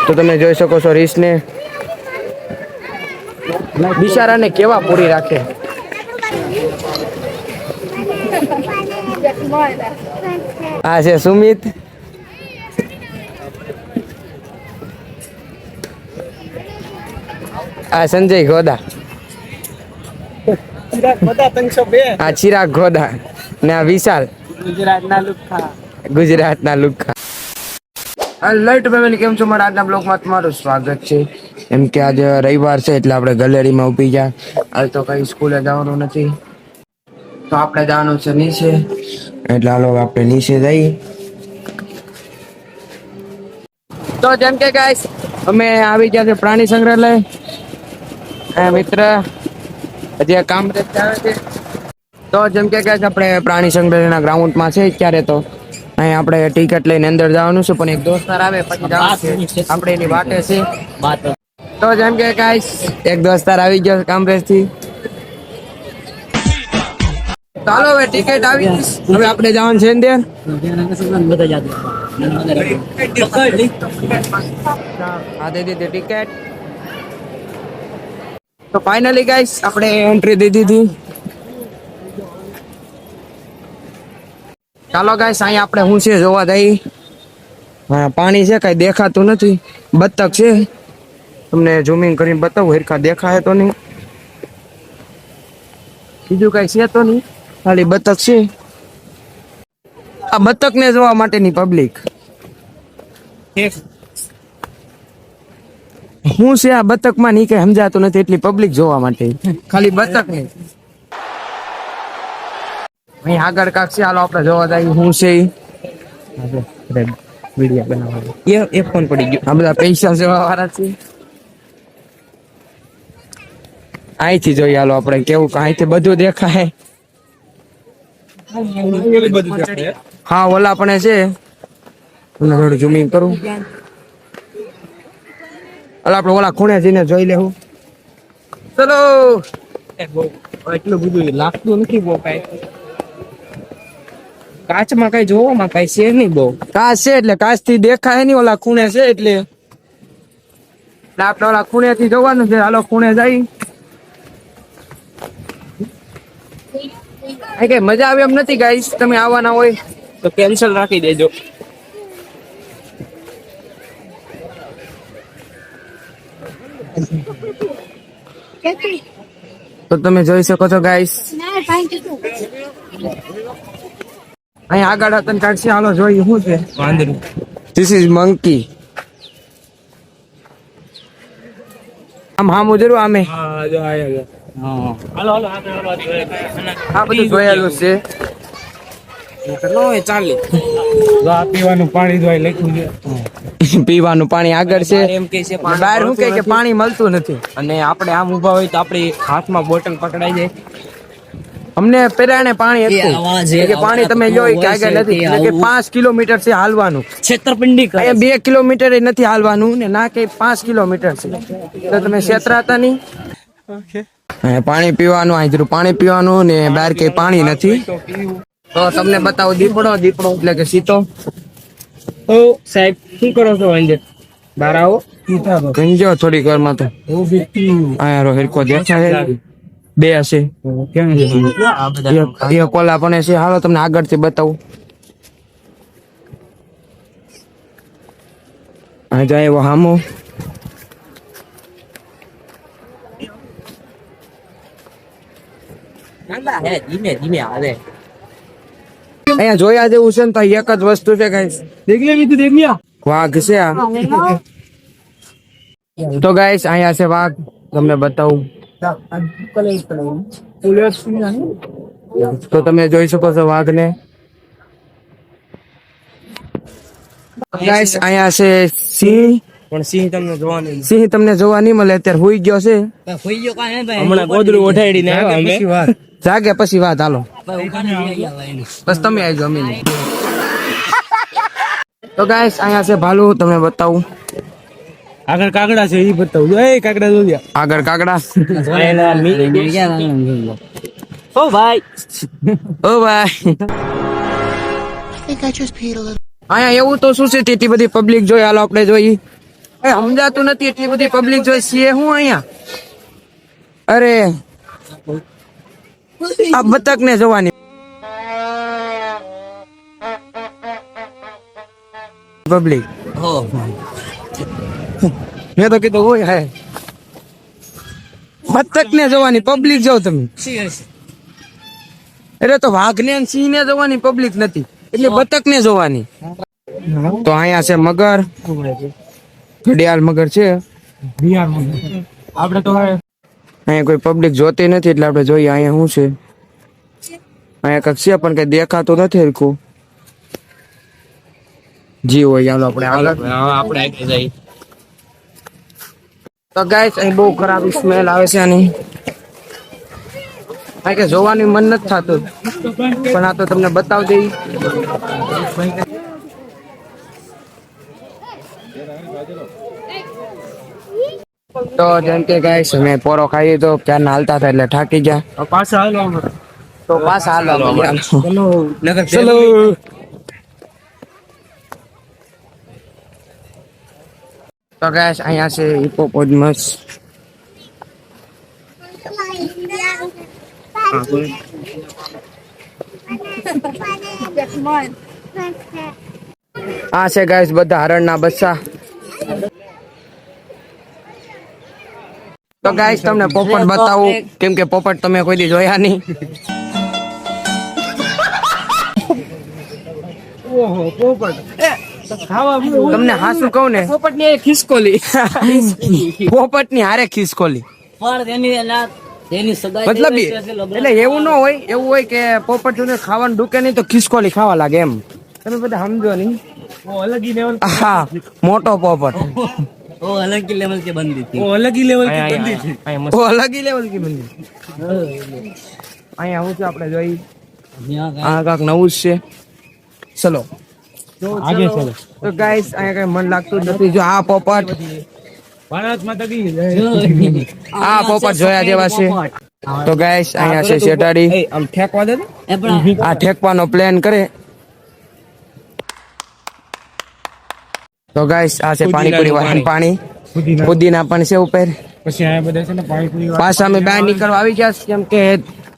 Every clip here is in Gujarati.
તો તમે જોઈ શકો છો રીસને બિચારાને કેવા પૂરી રાખે. આ છે સુમિત. આ સંજય ગોદા. આ ચિરાગ ગોદા ને આ વિશાલ ગુજરાતના લુખ્ખા. લાઈટ ફેમિલી કેમ છો? મારા આજના બ્લોગમાં તમારું સ્વાગત છે. એમ કે આજે રવિવાર છે એટલે આપણે ગેલેરીમાં ઊભી ગયા. હાલ તો કઈ સ્કૂલે જવાનું નથી તો આપણે જવાનું છે નીચે, એટલે હાલો આપણે નીચે જઈએ. તો જેમ કે ગાઈસ અમે આવી ગયા છે પ્રાણી સંગ્રહાલય. મિત્ર હજી કામ આવે છે. તો જેમ કે ગાઈસ આપણે પ્રાણી સંગ્રહાલયના ગ્રાઉન્ડમાં છે અત્યારે. તો અહીં આપણે ટિકિટ લઈને અંદર જવાનું છે, પણ એક દોસ્તાર આવે પછી જવાનું છે. આપણે એની વાટે છે. તો જેમ કે ગાઈસ એક દોસ્તાર આવી ગયો કામરેજ થી. ચાલો હવે ટિકિટ આવી હવે આપણે જવાનું છે અંદર. આ દે દીધી ટિકિટ. તો ફાઇનલી ગાઈસ આપણે એન્ટ્રી દઈ દીધી. ચાલો ગાઈસ અહીં આપણે શું છે જોવા જઈએ. હા પાણી છે, કઈ દેખાતું નથી. બતક છે, તમને ઝૂમિંગ કરીને બતાવું. હરખા દેખાય તો નહીં, બીજું કઈ છે તો નહીં, ખાલી બતક છે. આ બતક ને જોવા માટેની પબ્લિક શું છે આ બતક માં નહીં કઈ સમજાતું નથી, એટલી પબ્લિક જોવા માટે ખાલી બતક ને. અહીં આગળ કાક છે, હાલો આપણે જોવા જઈએ શું છે. વિડિયો બનાવવાનો એ ફોન પડી ગયો. આ બધા પૈસા સેવા વાળા છે. અહીંથી જોઈએ હાલો આપણે કેવું, અહીંથી બધું દેખાય. હા ઓલા પણ છે, થોડું ઝૂમિંગ કરું. હાલ આપણે ઓલા ખૂણે જઈને જોઈ લેવું. ચલો. એટલું બધું લાગતું નથી બહુ કઈ. કાચમાં કઈ જોવામાં કઈ છે નહીં બહુ. કાચ છે એટલે કાચ થી દેખાય નહીં. ઓલા ખૂણે છે એટલે આપણે ઓલા ખૂણે થી જોવાનું છે. હાલો ખૂણે જઈ. કઈ મજા આવે એમ નથી ગાઈસ. તમે આવવાના હોય તો કેન્સલ રાખી દેજો. તો તમે જોઈ શકો છો ગાઈસ. અહીં આગળ હતા કાઢશે. હાલો જોઈએ શું છે. વાંદરું. This is monkey. આમ હા મુજરું આમે. હા જો આયા. હાલો હાલો આ બધું જોયેલું છે. પીવાનું પાણી જોઈ લખ્યું છે. પીવાનું પાણી આગળ છે. એમ કે છે બહાર શું કે પાણી મળતું નથી, અને આપણે આમ ઉભા હોય તો આપણી હાથમાં બોટલ પકડાઈ જાય. અમને પેરાણે પાણી હતું કે પાણી તમે જોઈ કે આગળ નથી, એટલે કે 5 કિલોમીટર છે હાલવાનું. છેતરપિંડી કરે. 2 કિલોમીટર નથી હાલવાનું ને ના કે 5 કિલોમીટર છે. તો તમે છેતરાતા નહીં. પાણી પીવાનું, અહીં પાણી પીવાનું ને બહાર કઈ પાણી નથી. તો તમને બતાવું દીપડો. દીપડો એટલે કે સીતો. ઓ સાહેબ શું કરો છો? અંદર બહાર આવો. ગંજો થોડીક વારમાં તો આયારો હેરકો દેખાય. બે હશે એ કોલા પણ છે. હાલો તમને આગળથી બતાવું. આ જાય એવો હામો. ધીમે ધીમે આવે. અહીંયા જોયા જેવું છે ને તો એક જ વસ્તુ છે ગાઈસ. વાઘ છે આ. તો ગાઈસ અહીંયા છે વાઘ. તમને બતાવું. તો તમે જોઈ શકો છો વાઘ ને. ગાઈસ અહીંયા છે સિંહ. પણ સિંહ તમને જોવા નહીં મળે. અત્યારે હુઈ ગયો છે. હમણાં ગોદડું ઓઢાડીને આવ્યા અમે. જાગે પછી વાત. હાલો બસ તમે આવી જાઓ. અમે તો ગાઈસ અહીંયા છે ભાલુ. તમને બતાવું. આગળ કાગડા છે એ બતાવું. એ કાગડા જોયા. આગળ કાગડા. ઓ ભાઈ ઓ ભાઈ. અહીંયા એવું તો શું છે, તેટલી બધી પબ્લિક જોઈ. હાલો આપણે જોઈ. સમજાતું નથી, એટલી બધી પબ્લિક જોઈ છે હું અહીંયા. અરે આ બતક ને જોવાની પબ્લિક. મેં તો કીધું હોય હે બતક ને જોવાની પબ્લિક જાવ તમે. એટલે તો વાઘ ને સિંહ ને જોવાની પબ્લિક નથી, એટલે બતક ને જોવાની. તો અહીંયા છે મગર, ઘડિયાળ મગર છે. આપણે તો અહીંયા કોઈ પબ્લિક જોતી નથી, એટલે આપણે જોઈએ અહીંયા શું છે. અહીંયા કઈક છે પણ કઈ દેખાતું નથી હરખું. જી હોય ચાલો આપણે આગળ. તો ગાઈસ અહીં બહુ ખરાબ સ્મેલ આવે છે આની. કારણ કે જોવાની મન નથી થતું, પણ આ તો તમને બતાવી દઈ. તો જેમ કે ગાઈસ અમે પોરો ખાઈએ તો ક્યાં હાલતા હતા એટલે થાકી ગયા. પાછા હાલો તો પાછા હાલો. ચલો તો ગાઈસ અહીંયા છે હિપોપોટેમસ. આ છે ગાઈસ બધા હરણના બચ્ચા. તો ગાઈસ તમને પોપટ બતાવું, કેમ કે પોપટ તમે કોઈ દી જોયા નહીં. ઓહો પોપટ તમને હાસું કહું ને, પોપટ ની ખિસકોલી પોપટ ની હારે ખિસકોલી. મતલબ એટલે એવું ન હોય, એવું હોય કે પોપટ જોને ખાવાનું ડૂકે નહીં તો ખિસકોલી ખાવા લાગે એમ. તમે બધા સમજો નહીં. હા મોટો પોપટ. अलग ही लेवल की बंदी थी. अलग ही लेवल की બંદી છે. અલગ ही લેવલ की બંદી. અહીંયા આવું છે આપણે જોઈ. આ કાક નવું છે. ચલો આગે ચલો. તો ગાઈસ અહીંયા કઈ મન લાગતું જ નથી. જો આ પોપટ ભારત માતા કી જય. આ પોપટ જોયા જેવા છે. તો ગાઈસ અહીંયા છે શેટાડી. આમ ઠેકવા દે. આ ઠેકવાનો પ્લાન કરે. તો ગાઈસ આ છે પાણીપુરી વાળાનું પાણી. પુદીના પણ છે ઉપર. પછી આ બધા છે ને પાણીપુરી વાળા. પાછા અમે બહાર નીકળવા આવી ગયા કેમ કે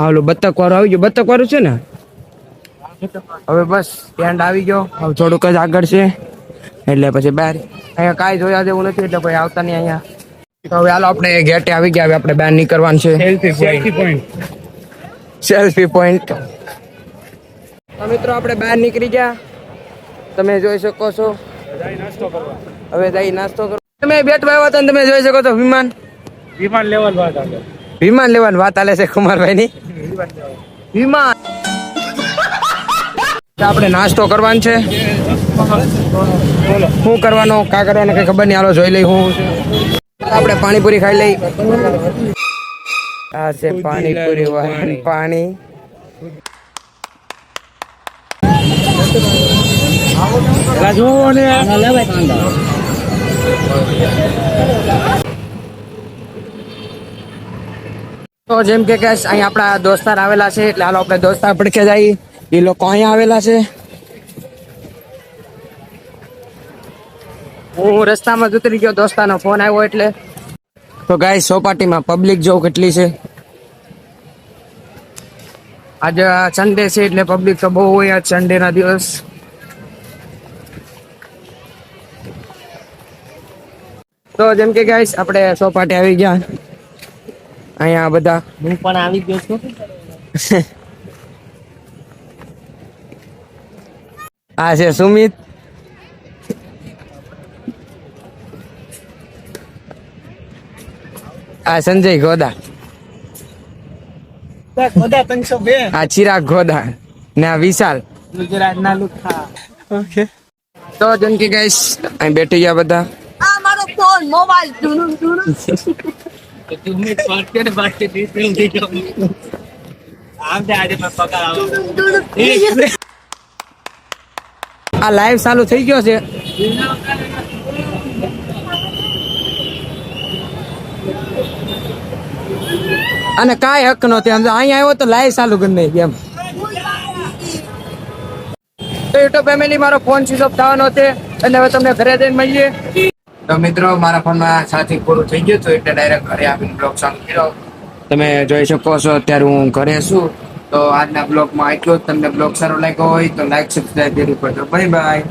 હાલો બતક વાળો આવી ગયો. બતક વાળું છે ને હવે બસ સ્ટેન્ડ આવી ગયો. હવે થોડુંક જ આગળ છે એટલે પછી બહાર. અહીંયા કાંઈ જોયા જેવું નથી એટલે કોઈ આવતા નહીં અહીંયા. તો હવે હાલો આપણે ગેટે આવી ગયા. હવે આપણે બહાર નીકળવાનું છે. Selfie point. તો મિત્રો આપણે બહાર નીકળી ગયા, તમે જોઈ શકો છો. હવે જઈ નાસ્તો કરો. તમે બેઠવા આવ્યા હતા ને તમે જોઈ શકો છો વિમાન લેવાની વાત હાલે છે કુમારભાઈ ની. વિમાન આપણે નાસ્તો કરવાનો છે. શું કરવાનો કા કરવાનો કઈ ખબર નહીં. હાલો જોઈ લઈ. હું આપણે પાણીપુરી ખાઈ લઈ. આ છે પાણીપુરી વાળાનું પાણી. તો જેમ કે અહીંયા આપણા દોસ્તાર આવેલા છે એટલે હાલો આપણે દોસ્તાર પડખે જઈએ. એ લોકો અહીંયા આવેલા છે. હું રસ્તામાં જ ઉતરી ગયો, દોસ્તારનો ફોન આવ્યો એટલે. તો ગાઈસ ચોપાટીમાં પબ્લિક જો કેટલી છે. આજે સન્ડે છે એટલે પબ્લિક તો બહુ હોય આજ સન્ડે ના દિવસ. તો જેમ કે ગાઈસ આપણે ચોપાટી આવી ગયા. અહીંયા બધા હું પણ આવી ગયો છું. આ છે સુમિત. આ સંજય ગોદા. આ ચિરાગ ગોદા ને આ વિશાલ ગુજરાતના લુખા. ઓકે તો જેમ કે ગાઈસ અહીં બેઠી ગયા બધા. આ મારો ફોન મોબાઈલ ધૂણું ધૂણું. तुम्हें बात के बात के 30 मिनट दे दो. आप दे आज मैं पकड़ आऊं. આ લાઈવ ચાલુ થઈ ગયો છે. અને કાંઈ હક નહોતી સમજો. અહીંયા આવ્યો તો લાઈવ ચાલુ કરી નાખી એમ. તો યુટ્યુબ ફેમિલી મારો ફોન સ્વિચ ઓફ થવાનો છે એટલે હવે તમને ઘરે જઈને મળીએ. તો મિત્રો મારા ફોનમાં ચાર્જિંગ પૂરું થઈ ગયું હતું એટલે ડાયરેક્ટ ઘરે આવીને બ્લોગ ચાલુ કર્યો. તમે જોઈ શકો છો અત્યારે હું ઘરે છું. તો આજના બ્લોગમાં એટલું જ. તમને બ્લોગ સારો લાગ્યો હોય તો લાઈક સબસ્ક્રાઈબ જરૂર કરજો. Bye bye.